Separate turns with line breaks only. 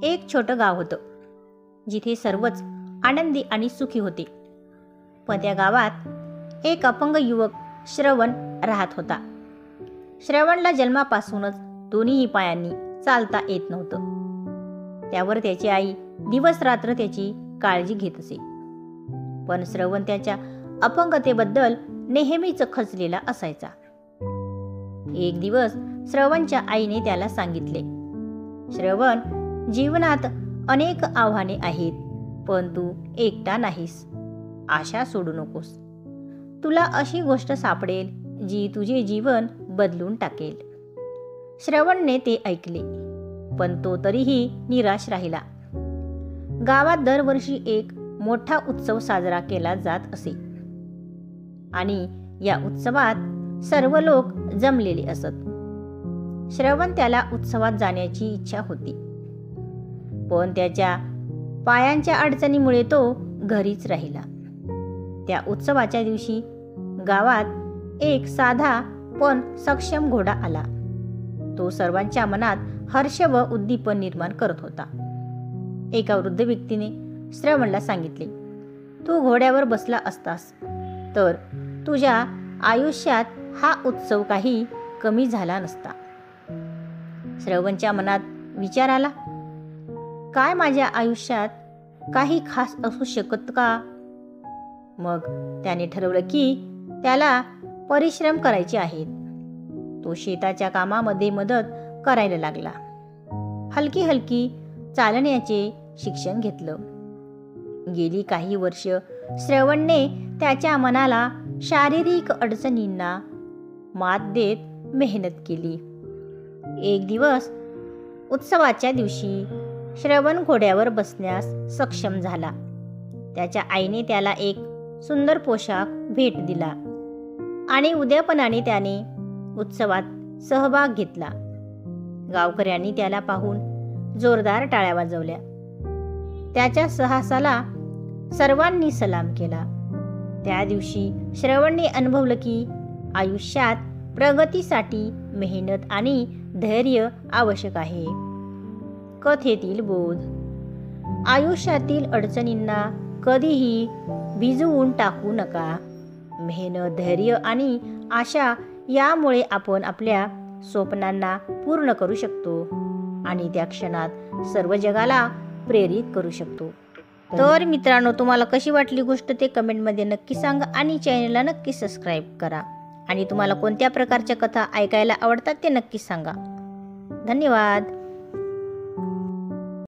एक छोटं गाव होतं, जिथे सर्वच आनंदी आणि सुखी होते. पण त्या गावात एक अपंग युवक श्रवण राहत होता. श्रवणला जन्मापासूनच दोन्ही पायांनी चालता येत नव्हतं. त्यावर त्याची आई दिवस रात्र त्याची काळजी घेत असे. पण श्रवण त्याच्या अपंगतेबद्दल नेहमीच खचलेला असायचा. एक दिवस श्रवणच्या आईने त्याला सांगितले, श्रवण, जीवनात अनेक आव्हाने आहेत, पण तू एकटा नाहीस. आशा सोडू नकोस. तुला अशी गोष्ट सापडेल जी तुझे जीवन बदलून टाकेल. श्रवणने ते ऐकले, पण तो तरीही निराश राहिला. गावात दरवर्षी एक मोठा उत्सव साजरा केला जात असे आणि या उत्सवात सर्व लोक जमलेले असत. श्रवण त्याला उत्सवात जाण्याची इच्छा होती, पण त्याच्या पायांच्या अडचणीमुळे तो घरीच राहिला. त्या उत्सवाच्या दिवशी गावात एक साधा पण सक्षम घोडा आला. तो सर्वांच्या मनात हर्ष व उद्दीपन निर्माण करत होता. एका वृद्ध व्यक्तीने श्रवणला सांगितले, तू घोड्यावर बसला असतास तर तुझ्या आयुष्यात हा उत्सव काही कमी झाला नसता. श्रवणच्या मनात विचार आला, काय माझ्या आयुष्यात काही खास असू शकत का? मग त्याने ठरवलं की त्याला परिश्रम करायचे आहेत. तो शेताच्या कामामध्ये मदत करायला लागला. हलकी हलकी चालण्याचे शिक्षण घेतलं. गेली काही वर्ष श्रवणने त्याच्या मनाला शारीरिक अडचणींना मात देत मेहनत केली. एक दिवस उत्सवाच्या दिवशी श्रवण घोड्यावर बसण्यास सक्षम झाला. त्याच्या आईने त्याला एक सुंदर पोशाख भेट दिला आणि उद्यापनाने त्याने उत्सवात सहभाग घेतला. गावकऱ्यांनी त्याला पाहून जोरदार टाळ्या वाजवल्या. त्याच्या साहसाला सर्वांनी सलाम केला. त्या दिवशी श्रवणने अनुभवलं की आयुष्यात प्रगतीसाठी मेहनत आणि धैर्य आवश्यक आहे. कथेतील बोध: आयुष्यातील अडचणींना कधीही भिजवून टाकू नका. मेहनत, धैर्य आणि आशा यामुळे आपण आपल्या स्वप्नांना पूर्ण करू शकतो आणि त्या क्षणात सर्व जगाला प्रेरित करू शकतो. तर मित्रांनो, तुम्हाला कशी वाटली गोष्ट ते कमेंटमध्ये नक्की सांगा आणि चॅनलला नक्की सबस्क्राईब करा. आणि तुम्हाला कोणत्या प्रकारच्या कथा ऐकायला आवडतात ते नक्की सांगा. धन्यवाद.